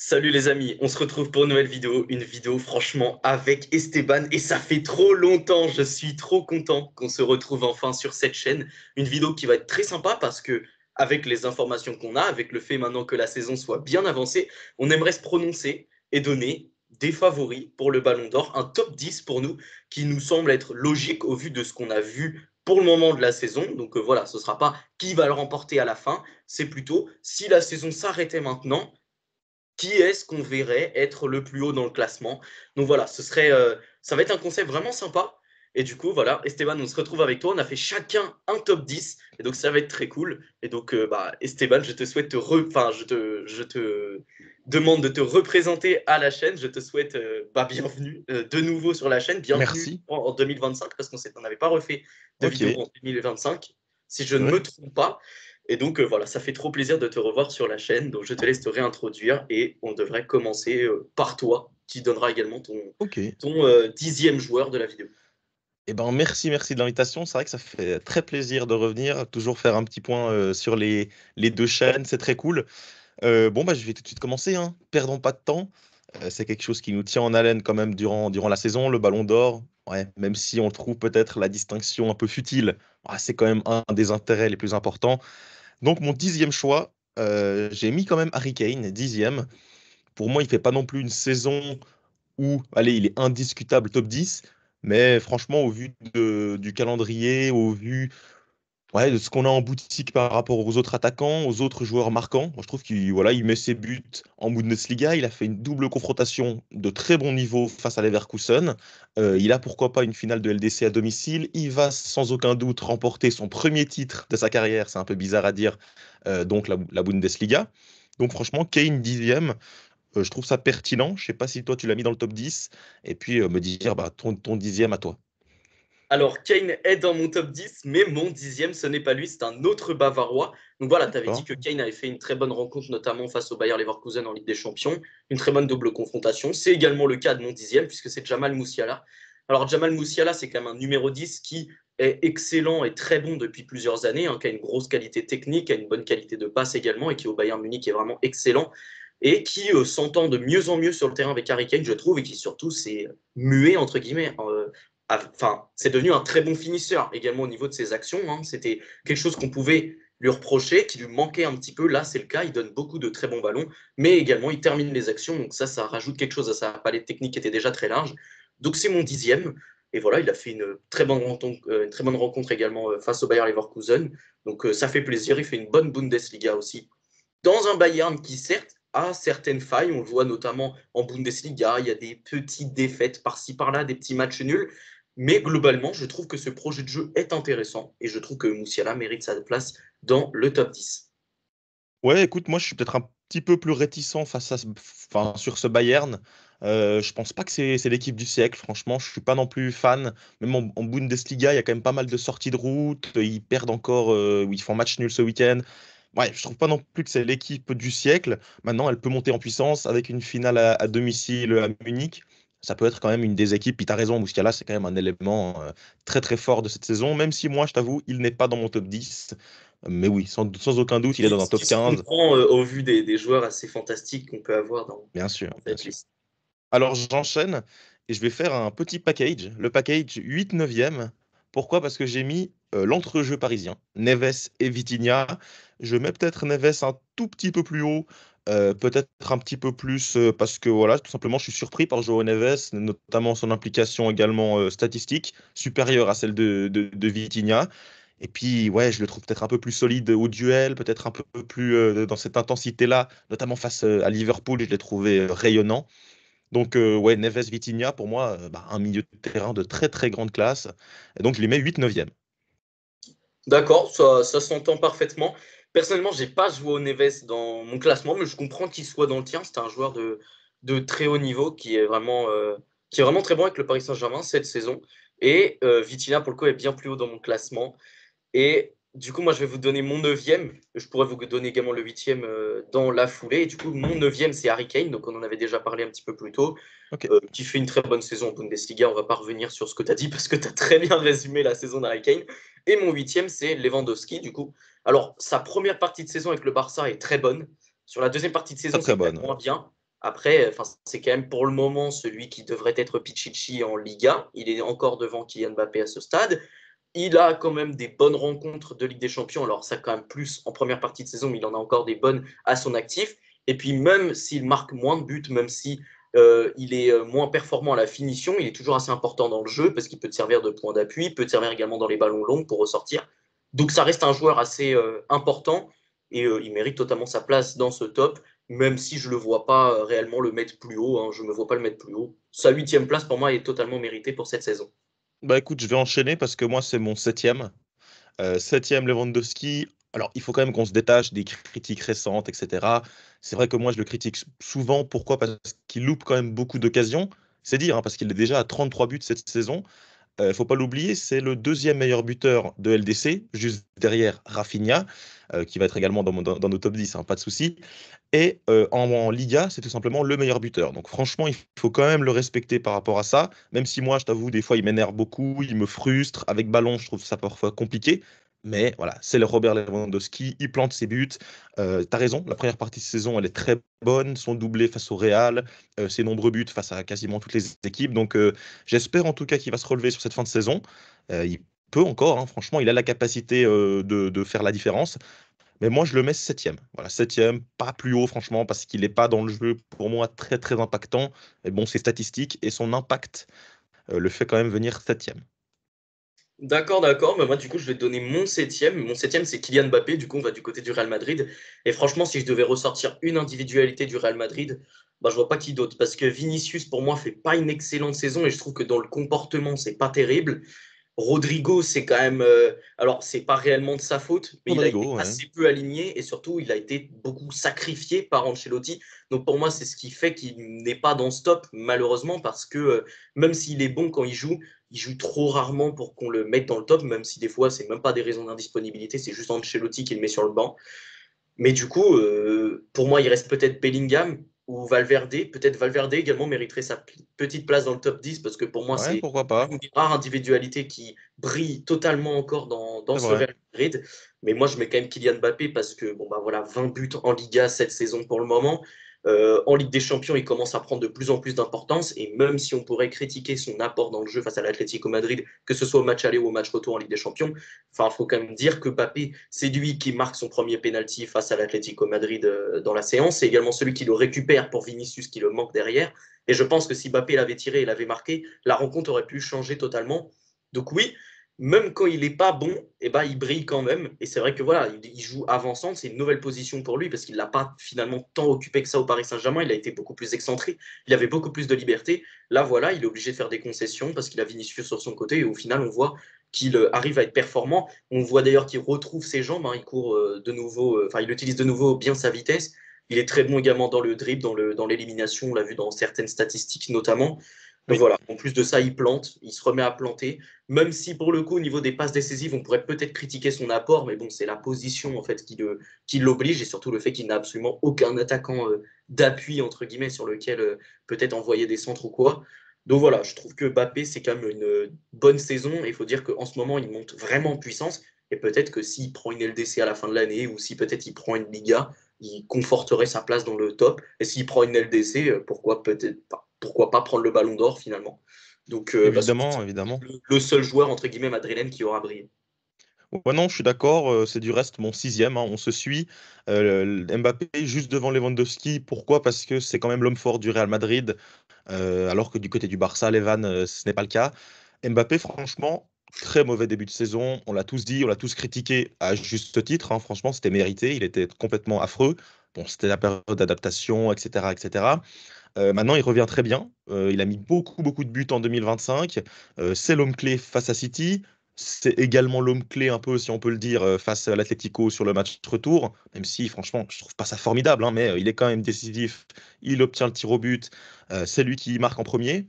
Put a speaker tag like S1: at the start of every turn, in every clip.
S1: Salut les amis, on se retrouve pour une nouvelle vidéo, une vidéo franchement avec Esteban et ça fait trop longtemps, je suis trop content qu'on se retrouve enfin sur cette chaîne. Une vidéo qui va être très sympa parce que avec les informations qu'on a, avec le fait maintenant que la saison soit bien avancée, on aimerait se prononcer et donner des favoris pour le Ballon d'Or, un top 10 pour nous qui nous semble être logique au vu de ce qu'on a vu pour le moment de la saison. Donc voilà, ce ne sera pas qui va le remporter à la fin, c'est plutôt si la saison s'arrêtait maintenant qui est-ce qu'on verrait être le plus haut dans le classement. Donc voilà, ça va être un concept vraiment sympa. Et du coup, voilà, Esteban, on se retrouve avec toi. On a fait chacun un top 10. Et donc, ça va être très cool. Et donc, Esteban, je te souhaite je te demande de te représenter à la chaîne. Je te souhaite bienvenue de nouveau sur la chaîne. Bienvenue
S2: Merci.
S1: en 2025 parce qu'on n'avait pas refait de
S2: Ok.
S1: vidéo en 2025, si je ne
S2: Ouais.
S1: me trompe pas. Et donc voilà, ça fait trop plaisir de te revoir sur la chaîne. Donc je te laisse te réintroduire et on devrait commencer par toi, qui donnera également
S2: Ok.
S1: ton 10e joueur de la vidéo.
S2: Eh ben, merci de l'invitation. C'est vrai que ça fait très plaisir de revenir, toujours faire un petit point sur les deux chaînes, c'est très cool. Bon, bah, je vais tout de suite commencer, hein. Perdons pas de temps. C'est quelque chose qui nous tient en haleine quand même durant la saison, le Ballon d'Or. Ouais, même si on trouve peut-être la distinction un peu futile, c'est quand même un des intérêts les plus importants. Donc, mon 10e choix, j'ai mis quand même Harry Kane, 10e. Pour moi, il fait pas non plus une saison où, allez, il est indiscutable top 10, mais franchement, au vu du calendrier, au vu de ce qu'on a en boutique par rapport aux autres attaquants, aux autres joueurs marquants, moi, je trouve qu'il voilà, il met ses buts en Bundesliga, il a fait une double confrontation de très bon niveau face à Leverkusen. Il a pourquoi pas une finale de LDC à domicile, il va sans aucun doute remporter son premier titre de sa carrière, c'est un peu bizarre à dire, donc la Bundesliga. Donc franchement, Kane 10e, je trouve ça pertinent. Je sais pas si toi tu l'as mis dans le top 10. Et puis me dire ton 10e à toi.
S1: Alors Kane est dans mon top 10, mais mon 10e, ce n'est pas lui, c'est un autre Bavarois. Donc voilà, tu avais dit
S2: D'accord.
S1: que Kane avait fait une très bonne rencontre, notamment face au Bayer Leverkusen en Ligue des Champions, une très bonne double confrontation. C'est également le cas de mon 10e, puisque c'est Jamal Musiala. Alors Jamal Musiala, c'est quand même un numéro 10 qui est excellent et très bon depuis plusieurs années, hein, qui a une grosse qualité technique, qui a une bonne qualité de passe également, et qui au Bayern Munich est vraiment excellent, et qui s'entend de mieux en mieux sur le terrain avec Harry Kane, je trouve, et qui surtout s'est mué, entre guillemets, enfin, c'est devenu un très bon finisseur également au niveau de ses actions, hein. C'était quelque chose qu'on pouvait lui reprocher, qui lui manquait un petit peu. Là, c'est le cas. Il donne beaucoup de très bons ballons, mais également il termine les actions. Donc ça rajoute quelque chose à sa palette technique qui était déjà très large. Donc c'est mon 10e. Et voilà, il a fait une très bonne rencontre également face au Bayer Leverkusen. Donc ça fait plaisir. Il fait une bonne Bundesliga aussi. Dans un Bayern qui, certes, a certaines failles, on le voit notamment en Bundesliga, il y a des petites défaites par-ci par-là, des petits matchs nuls, mais globalement, je trouve que ce projet de jeu est intéressant et je trouve que Moussiala mérite sa place dans le top 10.
S2: Ouais, écoute, moi je suis peut-être un petit peu plus réticent enfin, sur ce Bayern. Je pense pas que c'est l'équipe du siècle, franchement. Je suis pas non plus fan. Même en Bundesliga, il y a quand même pas mal de sorties de route. Ils perdent encore, ou ils font match nul ce week-end. Ouais, je trouve pas non plus que c'est l'équipe du siècle. Maintenant, elle peut monter en puissance avec une finale à domicile à Munich. Ça peut être quand même une des équipes. Puis t'as raison, Moussiala, c'est quand même un élément très très fort de cette saison. Même si moi, je t'avoue, il n'est pas dans mon top 10. Mais oui, sans aucun doute, il est dans un
S1: Ce qui
S2: top
S1: se
S2: 15,
S1: comprend au vu des joueurs assez fantastiques qu'on peut avoir
S2: bien sûr,
S1: dans
S2: bien
S1: cette
S2: sûr.
S1: liste.
S2: Alors j'enchaîne et je vais faire un petit package, le package 8/9e. Pourquoi? Parce que j'ai mis l'entrejeu parisien, Neves et Vitinha. Je mets peut-être Neves un tout petit peu plus haut, peut-être un petit peu plus parce que voilà, tout simplement, je suis surpris par Joao Neves, notamment son implication également statistique, supérieure à celle de Vitinha. Et puis, ouais, je le trouve peut-être un peu plus solide au duel, peut-être un peu plus dans cette intensité-là, notamment face à Liverpool, je l'ai trouvé rayonnant. Donc, ouais, Neves Vitinha, pour moi, un milieu de terrain de très très grande classe. Et donc, je les mets 8/9e.
S1: D'accord, ça s'entend parfaitement. Personnellement, j'ai pas joué au Neves dans mon classement, mais je comprends qu'il soit dans le tien. C'est un joueur de très haut niveau qui est vraiment très bon avec le Paris Saint-Germain cette saison. Et Vitinha, pour le coup, est bien plus haut dans mon classement. Et du coup, moi, je vais vous donner mon neuvième. Je pourrais vous donner également le huitième dans la foulée. Et du coup, mon neuvième, c'est Harry Kane. Donc, on en avait déjà parlé un petit peu plus tôt,
S2: Ok,
S1: qui fait une très bonne saison en Bundesliga. On va pas revenir sur ce que tu as dit parce que tu as très bien résumé la saison d'Harry Kane. Et mon huitième, c'est Lewandowski, du coup. Alors, sa première partie de saison avec le Barça est très bonne. Sur la deuxième partie de
S2: très
S1: saison,
S2: très
S1: c'est quand
S2: bonne.
S1: même moins bien. Après, enfin, c'est quand même pour le moment celui qui devrait être Pichichi en Liga. Il est encore devant Kylian Mbappé à ce stade. Il a quand même des bonnes rencontres de Ligue des Champions. Alors, ça, quand même, plus en première partie de saison, mais il en a encore des bonnes à son actif. Et puis, même s'il marque moins de buts, même si il est moins performant à la finition, il est toujours assez important dans le jeu parce qu'il peut te servir de point d'appui, il peut te servir également dans les ballons longs pour ressortir. Donc, ça reste un joueur assez important et il mérite totalement sa place dans ce top, même si je ne le vois pas réellement le mettre plus haut. Hein. Je ne me vois pas le mettre plus haut. Sa huitième place, pour moi, est totalement méritée pour cette saison.
S2: Bah écoute, je vais enchaîner parce que moi, c'est mon septième. Septième Lewandowski. Alors, il faut quand même qu'on se détache des critiques récentes, etc. C'est vrai que moi, je le critique souvent. Pourquoi? Parce qu'il loupe quand même beaucoup d'occasions. C'est dire, hein, parce qu'il est déjà à 33 buts cette saison. Il ne faut pas l'oublier, c'est le deuxième meilleur buteur de LDC, juste derrière Rafinha, qui va être également dans nos top 10, hein, pas de souci. Et en Liga, c'est tout simplement le meilleur buteur. Donc franchement, il faut quand même le respecter par rapport à ça. Même si moi, je t'avoue, des fois, il m'énerve beaucoup, il me frustre. Avec ballon, je trouve ça parfois compliqué. Mais voilà, c'est le Robert Lewandowski, il plante ses buts. T'as raison, la première partie de saison, elle est très bonne. Son doublé face au Real, ses nombreux buts face à quasiment toutes les équipes. Donc j'espère en tout cas qu'il va se relever sur cette fin de saison. Il peut encore, hein, franchement, il a la capacité de faire la différence. Mais moi, je le mets septième. Voilà, septième, pas plus haut, franchement, parce qu'il n'est pas dans le jeu, pour moi, très, très impactant. Mais bon, ses statistiques et son impact le fait quand même venir septième.
S1: D'accord, d'accord. Mais moi, du coup, je vais te donner mon septième. Mon septième, c'est Kylian Mbappé. Du coup, on va du côté du Real Madrid. Et franchement, si je devais ressortir une individualité du Real Madrid, bah, je vois pas qui d'autre. Parce que Vinicius, pour moi, fait pas une excellente saison. Et je trouve que dans le comportement, c'est pas terrible. Rodrigo, c'est quand même. Alors, c'est pas réellement de sa faute, mais il a été
S2: Rodrigo, ouais.
S1: assez peu aligné et surtout, il a été beaucoup sacrifié par Ancelotti. Donc, pour moi, c'est ce qui fait qu'il n'est pas dans ce top, malheureusement, parce que même s'il est bon quand il joue trop rarement pour qu'on le mette dans le top, même si des fois, c'est même pas des raisons d'indisponibilité, c'est juste Ancelotti qui le met sur le banc. Mais du coup, pour moi, il reste peut-être Bellingham ou Valverde. Peut-être Valverde également mériterait sa petite place dans le top 10 parce que pour moi,
S2: Ouais,
S1: c'est
S2: pourquoi pas.
S1: une des rares individualités qui brille totalement encore dans
S2: C'est
S1: ce
S2: vrai.
S1: Real Madrid. Mais moi, je mets quand même Kylian Mbappé parce que bon, bah, voilà, 20 buts en Liga cette saison pour le moment. En Ligue des Champions, il commence à prendre de plus en plus d'importance. Et même si on pourrait critiquer son apport dans le jeu face à l'Atlético Madrid, que ce soit au match aller ou au match retour en Ligue des Champions, enfin, il faut quand même dire que Mbappé, c'est lui qui marque son premier penalty face à l'Atlético Madrid dans la séance. C'est également celui qui le récupère pour Vinicius qui le manque derrière. Et je pense que si Mbappé l'avait tiré et l'avait marqué, la rencontre aurait pu changer totalement. Donc oui, même quand il n'est pas bon, eh ben, il brille quand même. Et c'est vrai que voilà, il joue avant-centre, c'est une nouvelle position pour lui parce qu'il n'a pas finalement tant occupé que ça au Paris Saint-Germain. Il a été beaucoup plus excentré, il avait beaucoup plus de liberté. Là, voilà, il est obligé de faire des concessions parce qu'il a Vinicius sur son côté. Et au final, on voit qu'il arrive à être performant. On voit d'ailleurs qu'il retrouve ses jambes, hein, il court de nouveau, enfin, il utilise de nouveau bien sa vitesse. Il est très bon également dans le dribble, dans l'élimination, on l'a vu dans certaines statistiques notamment. Donc
S2: Oui.
S1: voilà, en plus de ça, il plante, il se remet à planter. Même si pour le coup, au niveau des passes décisives, on pourrait peut-être critiquer son apport, mais bon, c'est la position en fait qui l'oblige et surtout le fait qu'il n'a absolument aucun attaquant d'appui entre guillemets sur lequel peut-être envoyer des centres ou quoi. Donc voilà, je trouve que Mbappé, c'est quand même une bonne saison. Et il faut dire qu'en ce moment, il monte vraiment en puissance. Et peut-être que s'il prend une LDC à la fin de l'année ou si peut-être il prend une Liga, il conforterait sa place dans le top. Et s'il prend une LDC, pourquoi pas prendre le ballon d'or finalement. Donc parce que
S2: Évidemment,
S1: c'est
S2: évidemment.
S1: le seul joueur, entre guillemets, madrilène qui aura brillé.
S2: Ouais, non, je suis d'accord. C'est du reste mon sixième, hein, on se suit. Mbappé juste devant Lewandowski. Pourquoi? Parce que c'est quand même l'homme fort du Real Madrid. Alors que du côté du Barça, Levan, ce n'est pas le cas. Mbappé, franchement, très mauvais début de saison. On l'a tous dit, on l'a tous critiqué à juste titre, hein. Franchement, c'était mérité. Il était complètement affreux. Bon, c'était la période d'adaptation, etc., etc. Maintenant, il revient très bien. Il a mis beaucoup, beaucoup de buts en 2025. C'est l'homme clé face à City. C'est également l'homme clé, un peu, si on peut le dire, face à l'Atlético sur le match retour. Même si, franchement, je trouve pas ça formidable, hein, mais il est quand même décisif. Il obtient le tir au but. C'est lui qui marque en premier.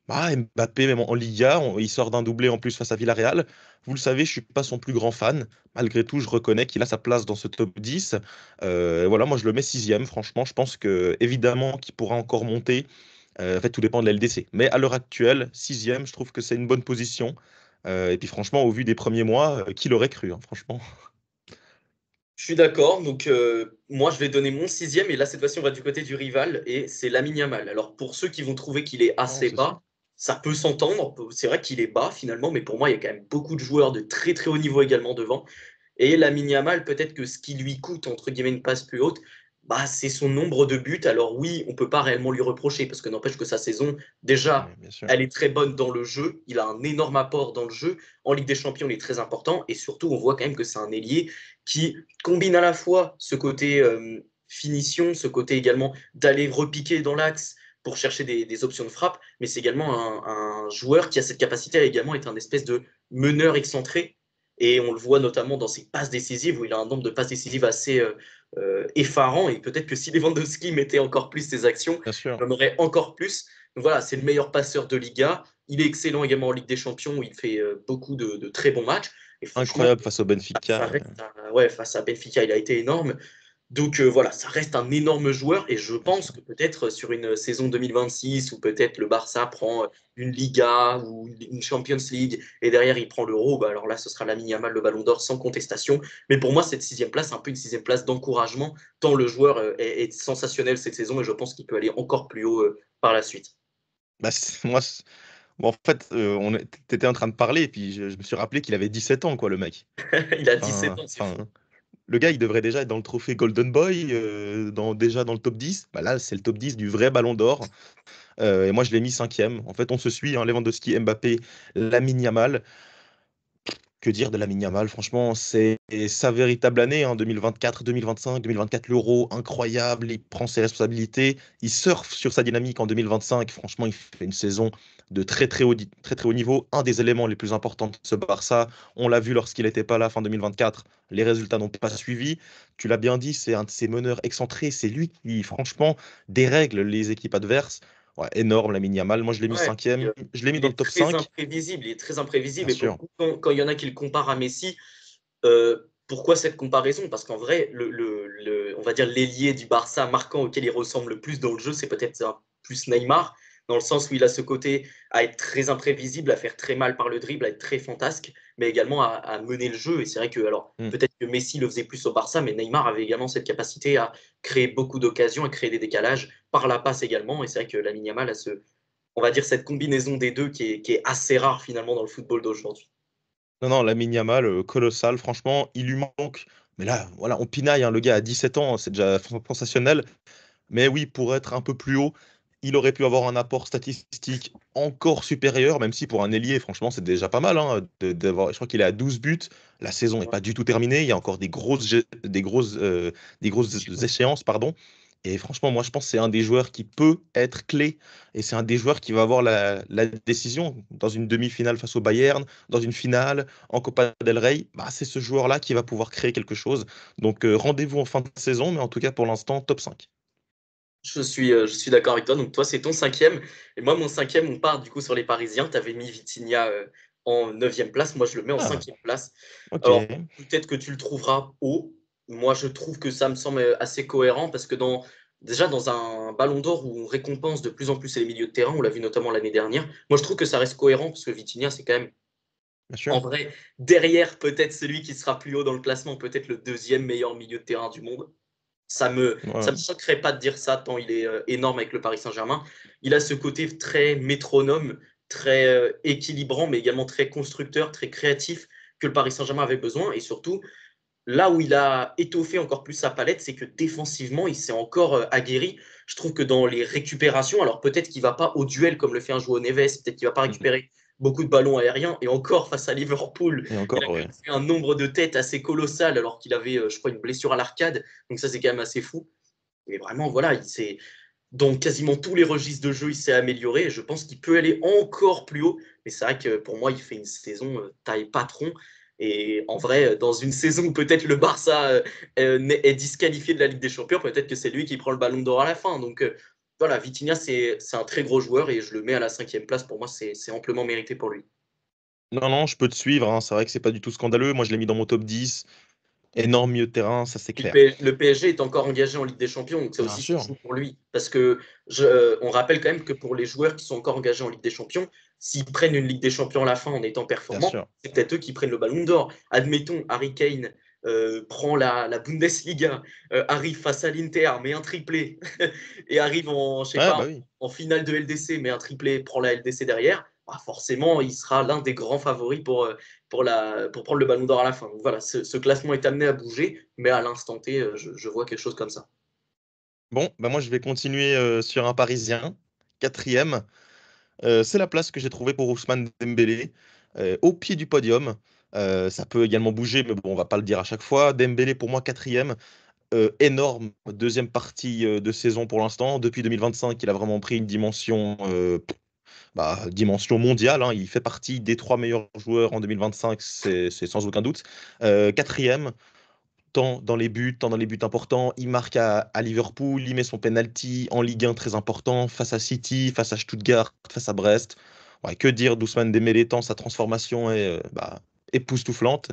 S2: Ah, Mbappé, même en Liga, il sort d'un doublé en plus face à Villarreal. Vous le savez, je suis pas son plus grand fan. Malgré tout, je reconnais qu'il a sa place dans ce top 10. Voilà, moi je le mets sixième. Franchement, je pense que évidemment qu'il pourra encore monter. En fait, tout dépend de la LDC. Mais à l'heure actuelle, sixième, je trouve que c'est une bonne position. Et puis franchement, au vu des premiers mois, qui l'aurait cru, hein, franchement.
S1: Je suis d'accord. Donc, moi, je vais donner mon sixième. Et là, cette fois-ci, on va du côté du rival. Et c'est Lamine Yamal. Alors, pour ceux qui vont trouver qu'il est
S2: Non,
S1: assez
S2: c'est ça.
S1: bas, ça peut s'entendre. C'est vrai qu'il est bas, finalement. Mais pour moi, il y a quand même beaucoup de joueurs de très, très haut niveau également devant. Et Lamine Yamal, peut-être que ce qui lui coûte, entre guillemets, une passe plus haute, bah, c'est son nombre de buts. Alors, oui, on ne peut pas réellement lui reprocher. Parce que n'empêche que sa saison, déjà,
S2: Ouais, bien sûr.
S1: elle est très bonne dans le jeu. Il a un énorme apport dans le jeu. En Ligue des Champions, il est très important. Et surtout, on voit quand même que c'est un ailier qui combine à la fois ce côté finition, ce côté également d'aller repiquer dans l'axe pour chercher des options de frappe, mais c'est également un joueur qui a cette capacité à également être un espèce de meneur excentré. Et on le voit notamment dans ses passes décisives, où il a un nombre de passes décisives assez effarant. Et peut-être que si Lewandowski mettait encore plus ses actions,
S2: Bien sûr.
S1: il en aurait encore plus. Donc voilà, c'est le meilleur passeur de Liga. Il est excellent également en Ligue des Champions, où il fait beaucoup de très bons matchs. Et franchement,
S2: Incroyable face au
S1: ça
S2: Benfica.
S1: reste ouais, face à Benfica, il a été énorme. Donc voilà, ça reste un énorme joueur et je
S2: Bien sûr.
S1: pense que peut-être sur une saison 2026 où peut-être le Barça prend une Liga ou une Champions League et derrière il prend l'Euro, bah alors là ce sera Lamine Yamal le Ballon d'Or sans contestation. Mais pour moi cette sixième place, c'est un peu une sixième place d'encouragement tant le joueur est sensationnel cette saison et je pense qu'il peut aller encore plus haut par la suite.
S2: Bah, moi, bon, en fait, t'étais en train de parler, et puis je me suis rappelé qu'il avait 17 ans, quoi, le mec.
S1: Il a 17
S2: Enfin,
S1: ans, c'est fou.
S2: enfin, le gars, il devrait déjà être dans le trophée Golden Boy, déjà dans le top 10. Bah là, c'est le top 10 du vrai Ballon d'Or. Et moi, je l'ai mis cinquième. En fait, on se suit, hein, Lewandowski, Mbappé, Lamine Yamal. Que dire de Lamine Yamal? Franchement, c'est sa véritable année, hein, 2024, 2025, 2024, l'Euro, incroyable. Il prend ses responsabilités. Il surfe sur sa dynamique en 2025. Franchement, il fait une saison de très, très haut niveau. Un des éléments les plus importants de ce Barça. On l'a vu lorsqu'il n'était pas là fin 2024. Les résultats n'ont pas suivi. Tu l'as bien dit, c'est un de ses meneurs excentrés. C'est lui qui, franchement, dérègle les équipes adverses. Ouais, énorme, Lamine Yamal. Moi, je l'ai mis
S1: Ouais,
S2: cinquième. Je l'ai mis
S1: il
S2: dans le
S1: est
S2: top
S1: très
S2: 5.
S1: imprévisible, il est très
S2: Bien
S1: imprévisible. Et pour le
S2: sûr.
S1: coup, quand il y en a qui le comparent à Messi, pourquoi cette comparaison? Parce qu'en vrai, on va dire l'ailier du Barça marquant auquel il ressemble le plus dans le jeu, c'est peut-être plus Neymar, dans le sens où il a ce côté à être très imprévisible, à faire très mal par le dribble, à être très fantasque, mais également à mener le jeu. Et c'est vrai que, alors,
S2: Mm.
S1: peut-être que Messi le faisait plus au Barça, mais Neymar avait également cette capacité à créer beaucoup d'occasions, à créer des décalages, par la passe également. Et c'est vrai que Lamine Yamal a on va dire, cette combinaison des deux qui est assez rare finalement dans le football d'aujourd'hui.
S2: Non, non, Lamine Yamal, colossal, franchement, il lui manque. Mais là, voilà, on pinaille, hein, le gars a 17 ans, c'est déjà sensationnel. Mais oui, pour être un peu plus haut, il aurait pu avoir un apport statistique encore supérieur, même si pour un ailier, franchement, c'est déjà pas mal, hein, je crois qu'il est à 12 buts. La saison n'est pas du tout terminée. Il y a encore des grosses échéances, pardon. Et franchement, moi, je pense que c'est un des joueurs qui peut être clé. Et c'est un des joueurs qui va avoir la décision dans une demi-finale face au Bayern, dans une finale, en Copa del Rey. Bah, c'est ce joueur-là qui va pouvoir créer quelque chose. Donc, rendez-vous en fin de saison, mais en tout cas, pour l'instant, top 5.
S1: Je suis d'accord avec toi. Donc, toi, c'est ton cinquième. Et moi, mon cinquième, on part du coup sur les Parisiens. Tu avais mis Vitinha en neuvième place. Moi, je le mets en
S2: Ah,
S1: cinquième place.
S2: ok.
S1: Alors, peut-être que tu le trouveras haut. Moi, je trouve que ça me semble assez cohérent parce que déjà, dans un ballon d'or où on récompense de plus en plus les milieux de terrain, on l'a vu notamment l'année dernière, moi, je trouve que ça reste cohérent parce que Vitinha, c'est quand même,
S2: Bien
S1: en
S2: sûr.
S1: vrai, derrière peut-être celui qui sera plus haut dans le classement, peut-être le deuxième meilleur milieu de terrain du monde. Ça me
S2: Ouais.
S1: choquerait pas de dire ça tant il est énorme avec le Paris Saint-Germain. Il a ce côté très métronome, très équilibrant, mais également très constructeur, très créatif que le Paris Saint-Germain avait besoin. Et surtout, là où il a étoffé encore plus sa palette, c'est que défensivement, il s'est encore aguerri. Je trouve que dans les récupérations, alors peut-être qu'il ne va pas au duel comme le fait un joueur Neves, peut-être qu'il ne va pas
S2: Mm.
S1: récupérer beaucoup de ballons aériens. Et encore, face à Liverpool,
S2: Et
S1: il a
S2: encore,
S1: quand
S2: ouais.
S1: même fait un nombre de têtes assez colossal alors qu'il avait, je crois, une blessure à l'arcade. Donc ça, c'est quand même assez fou. Mais vraiment, voilà, dans quasiment tous les registres de jeu, il s'est amélioré. Et je pense qu'il peut aller encore plus haut. Mais c'est vrai que pour moi, il fait une saison taille patron. Et en vrai, dans une saison où peut-être le Barça est disqualifié de la Ligue des Champions, peut-être que c'est lui qui prend le ballon d'or à la fin. Donc voilà, Vitinha, c'est un très gros joueur et je le mets à la cinquième place. Pour moi, c'est amplement mérité pour lui.
S2: Non, non, je peux te suivre, hein. C'est vrai que c'est pas du tout scandaleux. Moi, je l'ai mis dans mon top 10. Énorme milieu de terrain, ça c'est
S1: Puis
S2: clair.
S1: Le PSG est encore engagé en Ligue des Champions, donc ça
S2: Bien
S1: aussi ça
S2: sûr,
S1: joue pour lui. Parce que on rappelle quand même que pour les joueurs qui sont encore engagés en Ligue des Champions, s'ils prennent une Ligue des Champions à la fin en étant
S2: bien
S1: performants,
S2: sûr.
S1: c'est peut-être eux qui prennent le ballon d'or. Admettons Harry Kane prend la Bundesliga, arrive face à l'Inter, met un triplé, et arrive en, je sais
S2: Ouais,
S1: pas,
S2: bah oui.
S1: en finale de LDC, met un triplé, prend la LDC derrière, bah forcément, il sera l'un des grands favoris pour prendre le ballon d'or à la fin. Donc voilà, ce classement est amené à bouger, mais à l'instant T, je vois quelque chose comme ça.
S2: Bon, bah moi je vais continuer sur un Parisien, quatrième. C'est la place que j'ai trouvée pour Ousmane Dembélé, au pied du podium. Ça peut également bouger, mais bon, on va pas le dire à chaque fois. Dembélé pour moi quatrième. Énorme deuxième partie de saison pour l'instant. Depuis 2025, il a vraiment pris une dimension, dimension mondiale, hein. Il fait partie des trois meilleurs joueurs en 2025, c'est sans aucun doute. Quatrième, tant dans les buts importants. Il marque à Liverpool, il met son penalty en Ligue 1 très important face à City, face à Stuttgart, face à Brest. Ouais, que dire d'Ousmane Dembélé, tant sa transformation est époustouflante.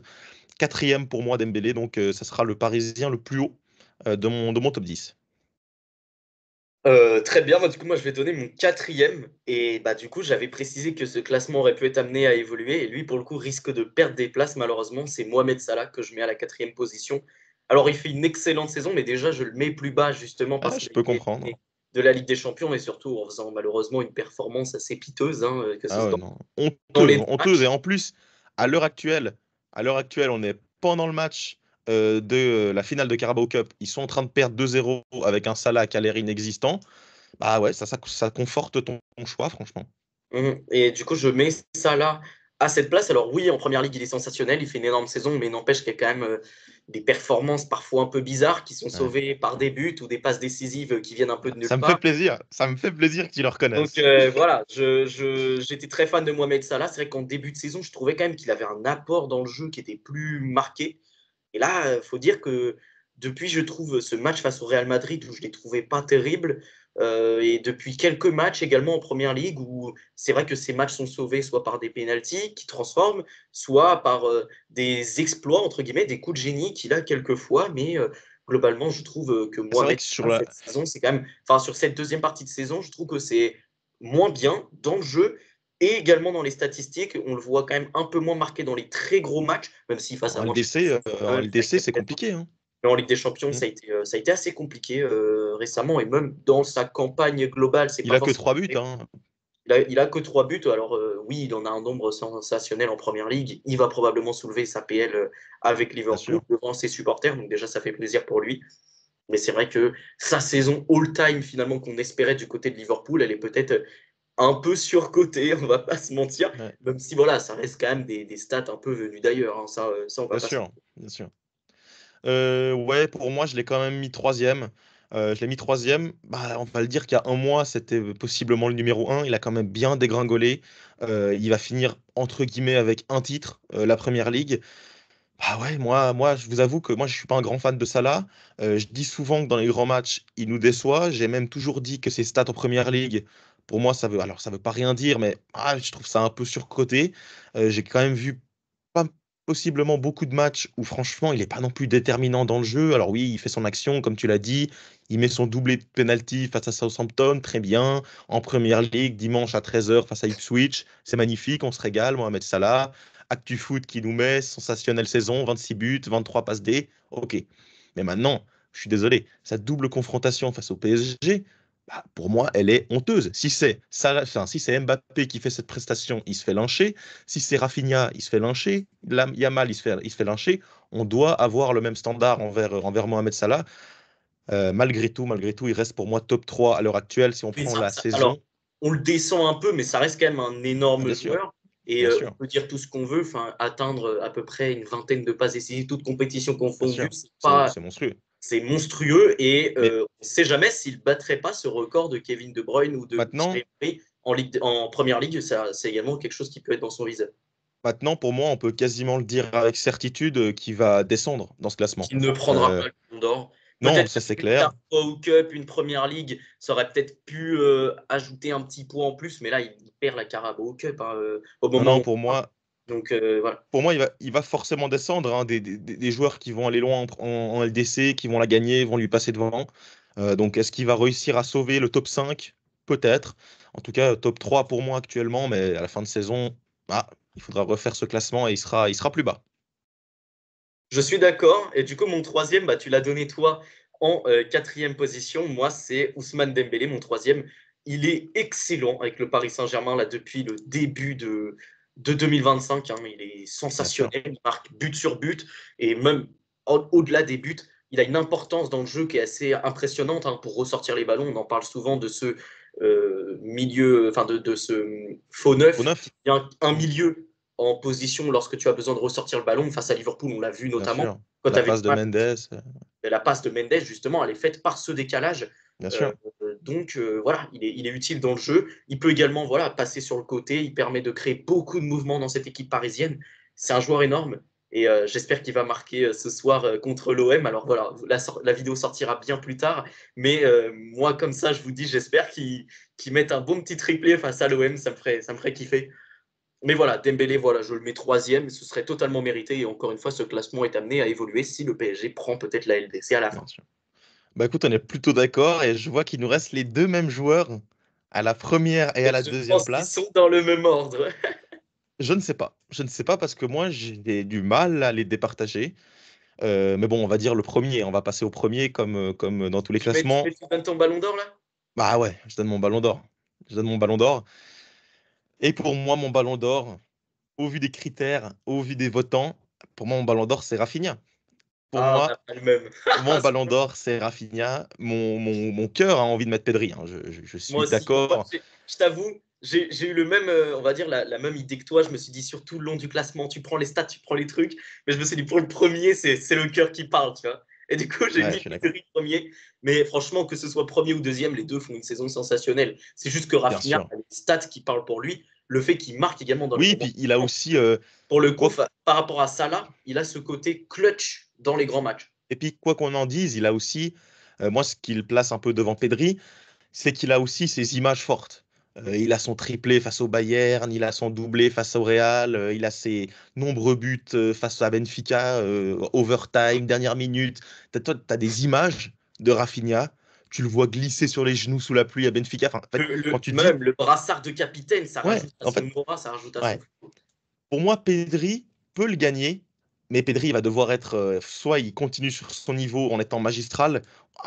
S2: Quatrième pour moi Dembélé, donc ça sera le Parisien le plus haut de mon top 10.
S1: Très bien, bah, du coup, moi je vais donner mon quatrième. Et bah, du coup, j'avais précisé que ce classement aurait pu être amené à évoluer. Et lui, pour le coup, risque de perdre des places, malheureusement. C'est Mohamed Salah que je mets à la quatrième position. Alors, il fait une excellente saison, mais déjà, je le mets plus bas justement parce
S2: Ah,
S1: qu'il
S2: je
S1: a
S2: peux
S1: été
S2: comprendre.
S1: éliminé de la Ligue des Champions et surtout en faisant malheureusement une performance assez piteuse, hein, que ce
S2: Ah ouais,
S1: soit
S2: non.
S1: dans
S2: Honteuse,
S1: les deux
S2: honteuse.
S1: matchs.
S2: Et en plus, à l'heure actuelle, on est pendant le match de la finale de Carabao Cup. Ils sont en train de perdre 2-0 avec un Salah qui a l'air inexistant. Bah ouais, ça conforte ton choix, franchement.
S1: Et du coup, je mets ça là à cette place. Alors oui, en première ligue, il est sensationnel, il fait une énorme saison, mais n'empêche qu'il y a quand même des performances parfois un peu bizarres qui sont
S2: Ouais.
S1: sauvées par des buts ou des passes décisives qui viennent un peu de nulle
S2: Ça me fait
S1: part.
S2: plaisir. Ça me fait plaisir que tu le
S1: Donc
S2: reconnaisses.
S1: voilà, j'étais très fan de Mohamed Salah. C'est vrai qu'en début de saison, je trouvais quand même qu'il avait un apport dans le jeu qui était plus marqué. Et là, il faut dire que depuis, je trouve ce match face au Real Madrid où je ne l'ai trouvé pas terrible, et depuis quelques matchs également en Première Ligue où c'est vrai que ces matchs sont sauvés soit par des pénaltys qui transforment, soit par des exploits, entre guillemets, des coups de génie qu'il a quelquefois. Mais globalement, je trouve que
S2: C'est vrai
S1: Mohamed
S2: que
S1: Salah, cette saison, c'est quand même, enfin, sur cette deuxième partie de saison, je trouve que c'est moins bien dans le jeu. Et également dans les statistiques, on le voit quand même un peu moins marqué dans les très gros matchs, même si face à Manchester City,
S2: En
S1: ça a
S2: LDC,
S1: été
S2: c'est
S1: très bien.
S2: compliqué, hein.
S1: Mais en Ligue des Champions,
S2: Mm.
S1: ça a été assez compliqué récemment. Et même dans sa campagne globale, c'est
S2: Il
S1: pas
S2: a que
S1: forcément.
S2: 3 buts, hein.
S1: Il a que 3 buts. Alors oui, il en a un nombre sensationnel en Première Ligue. Il va probablement soulever sa PL avec
S2: Bien
S1: Liverpool
S2: sûr.
S1: devant ses supporters. Donc déjà, ça fait plaisir pour lui. Mais c'est vrai que sa saison all-time finalement qu'on espérait du côté de Liverpool, elle est peut-être un peu surcotée, on va pas se mentir.
S2: Ouais,
S1: Même si voilà, ça reste quand même des stats un peu venues d'ailleurs, hein. Ça, on va
S2: bien
S1: pas se
S2: sûr, bien sûr. Ouais, pour moi, je l'ai quand même mis troisième. Je l'ai mis troisième. Bah, on va le dire qu'il y a un mois, c'était possiblement le numéro un. Il a quand même bien dégringolé. Il va finir, entre guillemets, avec un titre, la Première Ligue. Bah ouais, moi, je vous avoue que moi, je suis pas un grand fan de Salah. Je dis souvent que dans les grands matchs, il nous déçoit. J'ai même toujours dit que ses stats en Première Ligue, pour moi, ça veut pas rien dire, mais je trouve ça un peu surcoté. J'ai quand même vu pas possiblement beaucoup de matchs où franchement il n'est pas non plus déterminant dans le jeu. Alors oui, il fait son action, comme tu l'as dit, il met son doublé de penalty face à Southampton, très bien. En Première Ligue, dimanche à 13h face à Ipswich, c'est magnifique, on se régale, Mohamed Salah. Actu Foot qui nous met, sensationnelle saison, 26 buts, 23 passes D, ok. Mais maintenant, je suis désolé, sa double confrontation face au PSG, pour moi, elle est honteuse. Si c'est Salah, enfin, si c'est Mbappé qui fait cette prestation, il se fait lyncher. Si c'est Rafinha, il se fait lyncher. Yamal, il se fait lyncher. On doit avoir le même standard envers Mohamed Salah. Malgré tout, il reste pour moi top 3 à l'heure actuelle. Si on
S1: Mais
S2: prend la
S1: alors,
S2: saison,
S1: on le descend un peu, mais ça reste quand même un énorme
S2: bien sûr,
S1: joueur. Et
S2: bien
S1: on
S2: sûr,
S1: peut dire tout ce qu'on veut, enfin, atteindre à peu près une vingtaine de passes décisives, toutes compétitions
S2: bien
S1: confondues,
S2: sûr.
S1: c'est
S2: C'est
S1: pas,
S2: c'est monstrueux.
S1: c'est monstrueux. Et
S2: Mais
S1: on ne sait jamais s'il battrait pas ce record de Kevin De Bruyne ou de
S2: maintenant,
S1: Thierry Henry en Première Ligue. Ça, c'est également quelque chose qui peut être dans son viseur.
S2: maintenant, pour moi, on peut quasiment le dire avec certitude qu'il va descendre dans ce classement.
S1: Qu'il ne prendra
S2: Euh,
S1: pas le Ballon d'Or.
S2: non,
S1: Peut-être
S2: ça c'est
S1: une
S2: clair.
S1: Carabao Cup, une Première Ligue, ça aurait peut-être pu ajouter un petit point en plus, mais là, il perd la Carabao Cup, hein, au
S2: Non,
S1: moment
S2: non,
S1: où on parle. Donc voilà.
S2: pour moi, il va forcément descendre, hein. Des joueurs qui vont aller loin en LDC, qui vont la gagner, vont lui passer devant. Donc, est-ce qu'il va réussir à sauver le top 5? Peut-être. En tout cas, top 3 pour moi actuellement, mais à la fin de saison, il faudra refaire ce classement et il sera plus bas.
S1: Je suis d'accord. Et du coup, mon troisième, bah, tu l'as donné toi en quatrième position. Moi, c'est Ousmane Dembélé, mon troisième. Il est excellent avec le Paris Saint-Germain là depuis le début de 2025. Hein. Il est
S2: Bien sûr,
S1: sensationnel. Il marque but sur but. Et même au-delà des buts, il a une importance dans le jeu qui est assez impressionnante hein, pour ressortir les ballons. On en parle souvent de ce milieu, enfin de ce faux
S2: au
S1: neuf qui
S2: neuf.
S1: vient un
S2: Mm.
S1: milieu en position lorsque tu as besoin de ressortir le ballon. Face à Liverpool, on l'a vu
S2: Bien
S1: notamment.
S2: sûr.
S1: Quand tu
S2: La
S1: avais du
S2: passe de
S1: mal,
S2: Mendes,
S1: la passe de Mendes, justement, elle est faite par ce décalage.
S2: bien
S1: Euh,
S2: sûr.
S1: donc voilà, il est utile dans le jeu. Il peut également voilà, passer sur le côté. Il permet de créer beaucoup de mouvements dans cette équipe parisienne. C'est un joueur énorme. Et j'espère qu'il va marquer ce soir contre l'OM. Alors voilà, la vidéo sortira bien plus tard. Mais moi, comme ça, je vous dis, j'espère qu'il mette un bon petit triplé face à l'OM. Ça me ferait kiffer. Mais voilà, Dembélé, voilà, je le mets troisième, ce serait totalement mérité. Et encore une fois, ce classement est amené à évoluer si le PSG prend peut-être la LDC à la fin.
S2: Bien sûr. Bah écoute, on est plutôt d'accord et je vois qu'il nous reste les deux mêmes joueurs à la première et à
S1: Et
S2: la
S1: je
S2: deuxième
S1: pense qu'ils
S2: place.
S1: sont dans le même ordre.
S2: Je ne sais pas. Je ne sais pas parce que moi, j'ai du mal à les départager. Mais bon, on va dire le premier. On va passer au premier comme dans tous les classements.
S1: Tu donnes ton ballon d'or là?
S2: Bah ouais, je donne mon ballon d'or. Je donne mon ballon d'or. Et pour moi, mon ballon d'or, au vu des critères, au vu des votants, pour moi, mon ballon d'or, c'est Rafinha. Pour
S1: Ah, on
S2: moi,
S1: a pas le même.
S2: mon ballon d'or, c'est Rafinha. Mon cœur a envie de mettre Pedri, hein. Je
S1: Moi
S2: suis
S1: aussi. Moi,
S2: d'accord.
S1: je t'avoue, j'ai eu le même, on va dire, la même idée que toi. Je me suis dit, surtout le long du classement, tu prends les stats, tu prends les trucs. Mais je me suis dit, pour le premier, c'est le cœur qui parle, tu vois. Et du coup, j'ai
S2: Ouais, je
S1: mis
S2: suis d'accord.
S1: Pedri premier. Mais franchement, que ce soit premier ou deuxième, les deux font une saison sensationnelle. C'est juste que
S2: Bien
S1: Rafinha
S2: sûr.
S1: a les stats qui parlent pour lui. Le fait qu'il marque également dans les
S2: Oui,
S1: moments.
S2: puis il a aussi
S1: Pour le coup,
S2: quoi
S1: par rapport à Salah, il a ce côté clutch dans les grands matchs.
S2: et puis quoi qu'on en dise, il a aussi moi ce qu'il place un peu devant Pedri, c'est qu'il a aussi ses images fortes. Il a son triplé face au Bayern, il a son doublé face au Real, il a ses nombreux buts face à Benfica, overtime, dernière minute. Toi, tu as des images de Rafinha, tu le vois glisser sur les genoux sous la pluie à Benfica. Enfin, en fait, quand tu dis,
S1: Même le brassard de capitaine, ça
S2: ouais,
S1: rajoute à
S2: en
S1: son
S2: fait,
S1: aura, ça rajoute à son.
S2: ouais. Pour moi, Pedri peut le gagner, mais Pedri il va devoir être, soit il continue sur son niveau en étant magistral,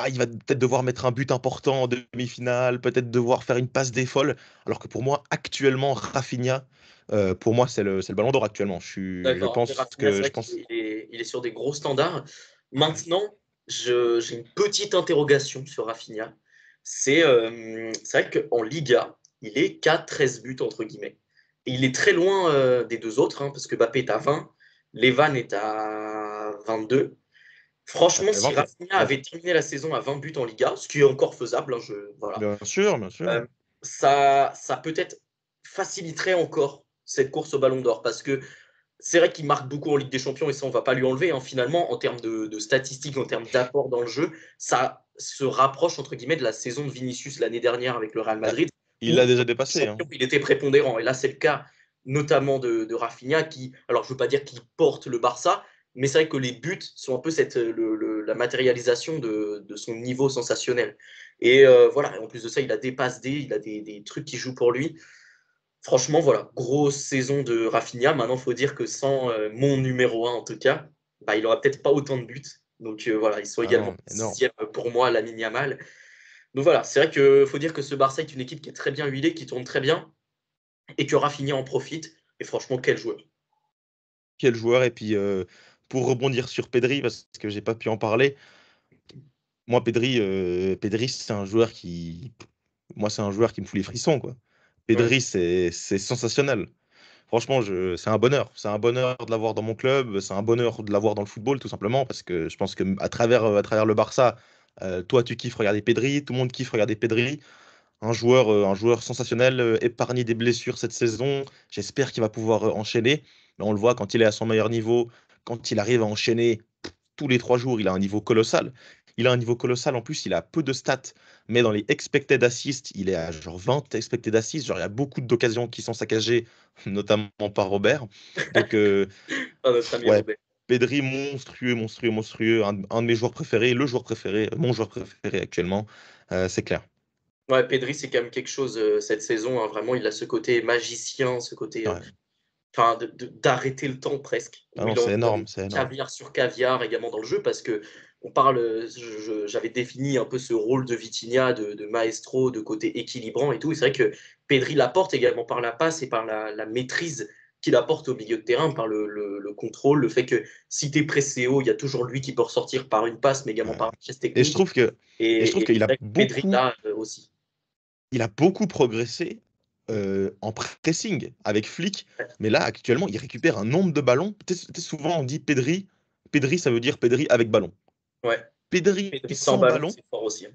S2: il va peut-être devoir mettre un but important en demi-finale, peut-être devoir faire une passe des folles, alors que pour moi, actuellement, Rafinha, pour moi, c'est le ballon d'or actuellement. Je
S1: D'accord. Après,
S2: pense
S1: Rafinha, c'est
S2: que, je
S1: vrai qu'il
S2: pense,
S1: est, il est sur des gros standards.
S2: ouais,
S1: Maintenant, j'ai une petite interrogation sur Rafinha. C'est vrai qu'en Liga, il est qu'à 13 buts, entre guillemets. Et il est très loin des deux autres, hein, parce que Mbappé est à 20, Levan est à 22. Franchement, si
S2: 21,
S1: Rafinha
S2: 21.
S1: avait terminé la saison à 20 buts en Liga, ce qui est encore faisable, hein, voilà,
S2: Bien sûr, bien sûr.
S1: ça peut-être faciliterait encore cette course au Ballon d'Or. Parce que c'est vrai qu'il marque beaucoup en Ligue des Champions et ça, on ne va pas lui enlever. Hein. Finalement, en termes de statistiques, en termes d'apport dans le jeu, ça se rapproche, entre guillemets, de la saison de Vinicius l'année dernière avec le Real
S2: Ah,
S1: Madrid,
S2: il
S1: où
S2: l'a déjà
S1: en
S2: dépassé, hein.
S1: champion, il était prépondérant. Et là, c'est le cas notamment de Rafinha, qui, alors je ne veux pas dire qu'il porte le Barça, mais c'est vrai que les buts sont un peu la matérialisation de son niveau sensationnel. Et voilà, et en plus de ça, il a des passes D, il a des trucs qui jouent pour lui. Franchement, voilà, grosse saison de Rafinha. Maintenant, il faut dire que sans mon numéro un, en tout cas, bah, il n'aura peut-être pas autant de buts. Donc voilà, ils sont
S2: Ah
S1: également
S2: non, énorme.
S1: sixième pour moi, Lamine Yamal. Donc voilà, c'est vrai qu'il faut dire que ce Barça est une équipe qui est très bien huilée, qui tourne très bien, et que Rafinha en profite. Et franchement, quel joueur.
S2: Quel joueur. Et puis, pour rebondir sur Pedri, parce que j'ai pas pu en parler, moi, Pedri, c'est un joueur qui. Moi, c'est un joueur qui me fout les frissons, quoi.
S1: Ouais.
S2: Pedri, c'est sensationnel. Franchement, c'est un bonheur. C'est un bonheur de l'avoir dans mon club. C'est un bonheur de l'avoir dans le football, tout simplement, parce que je pense que à travers le Barça, toi, tu kiffes regarder Pedri, tout le monde kiffe regarder Pedri. Un joueur sensationnel, épargné des blessures cette saison. J'espère qu'il va pouvoir enchaîner. Mais on le voit quand il est à son meilleur niveau, quand il arrive à enchaîner tous les 3 jours, il a un niveau colossal. Il a un niveau colossal. En plus, il a peu de stats, mais dans les expected assists, il est à genre 20 expected assists. Genre, il y a beaucoup d'occasions qui sont saccagées, notamment par Robert. Donc,
S1: Ah, notre ami
S2: ouais,
S1: Robert.
S2: Pedri, monstrueux, monstrueux, monstrueux. Un de mes joueurs préférés, le joueur préféré, mon joueur préféré actuellement, c'est clair.
S1: Ouais, Pedri, c'est quand même quelque chose cette saison. Hein. Vraiment, il a ce côté magicien, ce côté
S2: Ouais.
S1: enfin, d'arrêter le temps presque,
S2: Ah
S1: où
S2: non,
S1: il
S2: c'est
S1: envoie
S2: énorme, c'est énorme.
S1: caviar sur caviar également dans le jeu, parce que on parle, j'avais défini un peu ce rôle de Vitinha, de maestro, de côté équilibrant et tout. Et c'est vrai que Pedri l'apporte également par la passe et par la maîtrise qu'il apporte au milieu de terrain, par le contrôle, le fait que si tu es pressé haut, il y a toujours lui qui peut ressortir par une passe, mais également
S2: Ouais.
S1: par un geste
S2: Et je
S1: technique.
S2: trouve que, et je trouve
S1: Et
S2: qu'il
S1: c'est
S2: a
S1: vrai que Pedri
S2: beaucoup,
S1: là aussi.
S2: il a beaucoup progressé en pressing avec Flick,
S1: Ouais.
S2: mais là actuellement il récupère un nombre de ballons. Souvent on dit Pedri, Pedri ça veut dire Pedri avec ballon.
S1: Ouais.
S2: Pedri
S1: Pedri sans
S2: sans
S1: ballon,
S2: ballon,
S1: c'est fort aussi, hein.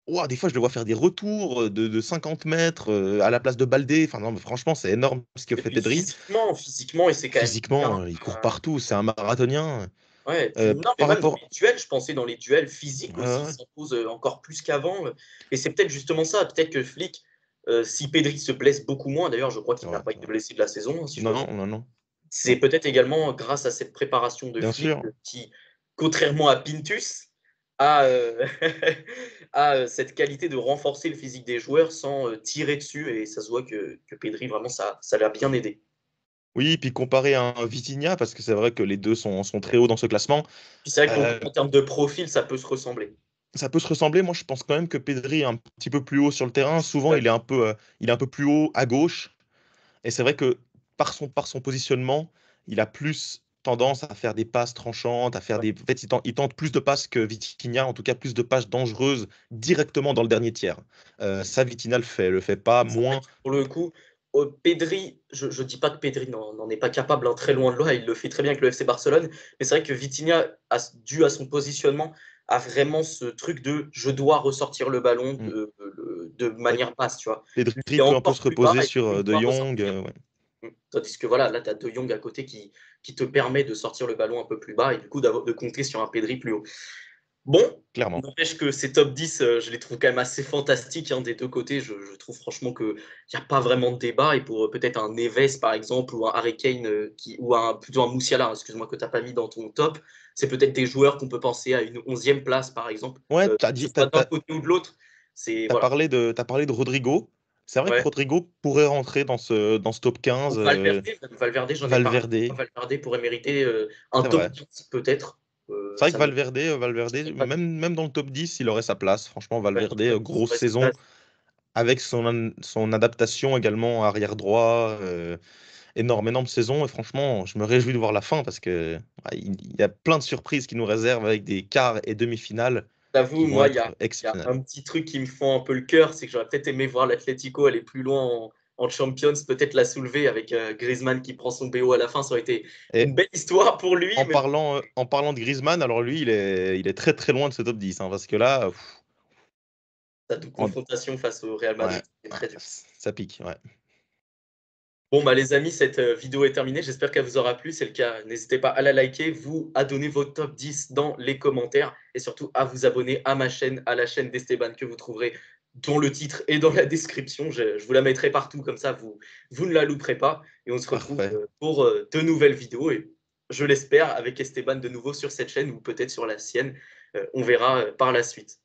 S2: ouah, des fois je le vois faire des retours de 50 mètres à la place de Baldé. Enfin non, mais franchement c'est énorme ce que
S1: Et
S2: fait
S1: puis
S2: Pedri.
S1: physiquement, et c'est quand même bien.
S2: Physiquement, il court partout, c'est un marathonien.
S1: Ouais, puis non, mais
S2: Par
S1: même dans
S2: rapport,
S1: les duels, je pensais dans les duels physiques aussi, il
S2: ouais,
S1: s'impose encore plus qu'avant. Et c'est peut-être justement ça, peut-être que Flick, si Pedri se blesse beaucoup moins, d'ailleurs, je crois qu'il n'a
S2: ouais,
S1: pas été blessé de la saison, hein, si je me
S2: non,
S1: trompe.
S2: non, non,
S1: C'est
S2: non,
S1: peut-être également grâce à cette préparation de
S2: bien
S1: Flick
S2: sûr.
S1: qui, contrairement à Pintus, a, cette qualité de renforcer le physique des joueurs sans tirer dessus. Et ça se voit que Pedri, vraiment, ça l'a bien aidé.
S2: Oui, puis comparé à un Vitinha, parce que c'est vrai que les deux sont très hauts dans ce classement,
S1: Puis c'est vrai
S2: euh,
S1: qu'en termes de profil, ça peut se ressembler.
S2: ça peut se ressembler. Moi, je pense quand même que Pedri est un petit peu plus haut sur le terrain. Souvent, il est un peu plus haut à gauche. Et c'est vrai que par son positionnement, il a plus tendance à faire des passes tranchantes, à faire
S1: Ouais.
S2: des. En fait, il tente plus de passes que Vitinha, en tout cas plus de passes dangereuses directement dans le dernier tiers. Ça, Vitinha le fait pas
S1: C'est vrai
S2: moins.
S1: que pour le coup, Pedri, je ne dis pas que Pedri n'en est pas capable, hein, très loin de là, il le fait très bien avec le FC Barcelone, mais c'est vrai que Vitinha, dû à son positionnement, a vraiment ce truc de je dois ressortir le ballon
S2: Mm.
S1: de
S2: C'est vrai que
S1: manière basse, tu vois. Lui, il
S2: Pedri
S1: est
S2: peut un peu
S1: encore
S2: se
S1: plus bas
S2: reposer
S1: et
S2: sur
S1: il
S2: De
S1: doit
S2: Jong.
S1: ressortir.
S2: Ouais.
S1: Tandis que voilà, là, tu as De Jong à côté qui te permet de sortir le ballon un peu plus bas et du coup de compter sur un Pedri plus haut. Bon,
S2: Clairement.
S1: n'empêche que ces top 10, je les trouve quand même assez fantastiques, hein, des deux côtés. Je trouve franchement qu'il n'y a pas vraiment de débat. Et pour peut-être un Neves, par exemple, ou un Harry Kane, ou plutôt un Moussiala, hein, excuse-moi, que tu n'as pas mis dans ton top, c'est peut-être des joueurs qu'on peut penser à une 11e place, par exemple,
S2: Ouais,
S1: que ce soit d'un côté ou de l'autre. C'est voilà.
S2: t'as parlé de Rodrigo. C'est vrai que
S1: Ouais.
S2: Rodrigo pourrait rentrer dans ce top 15.
S1: Ou Valverde, j'en ai parlé.
S2: Valverde,
S1: Valverde pourrait mériter un
S2: c'est
S1: top
S2: vrai.
S1: 10, peut-être.
S2: C'est vrai que
S1: Ça me
S2: Valverde,
S1: serait pas du
S2: même dans le top 10, il aurait sa place. Franchement,
S1: ouais,
S2: Valverde,
S1: top 10,
S2: grosse
S1: ouais, sa
S2: saison,
S1: place.
S2: avec son adaptation également arrière droit, énorme, énorme saison. Et franchement, je me réjouis de voir la fin parce que il y a plein de surprises qui nous réservent avec des quarts et demi-finales
S1: J'avoue,
S2: qui vont
S1: moi,
S2: être
S1: il y a
S2: exceptionnelles.
S1: un petit truc qui me fend un peu le cœur, c'est que j'aurais peut-être aimé voir l'Atlético aller plus loin en Champions, peut-être la soulever avec Griezmann qui prend son BO à la fin. Ça aurait été une
S2: Et
S1: belle histoire pour lui, mais
S2: en parlant de Griezmann, alors lui, il est très très loin de ce top 10 hein, parce que là,
S1: sa double
S2: en-
S1: confrontation face au Real
S2: ouais,
S1: Madrid, c'est très dur.
S2: ça pique. Ouais.
S1: Bon, bah, les amis, cette vidéo est terminée. J'espère qu'elle vous aura plu. C'est le cas, n'hésitez pas à la liker, vous à donner vos top 10 dans les commentaires et surtout à vous abonner à ma chaîne, à la chaîne d'Esteban que vous trouverez dont le titre est dans la description. Je vous la mettrai partout, comme ça vous ne la louperez pas. Et on se retrouve
S2: Parfait.
S1: pour de nouvelles vidéos et je l'espère avec Esteban de nouveau sur cette chaîne ou peut-être sur la sienne. On verra par la suite.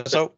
S2: Ciao.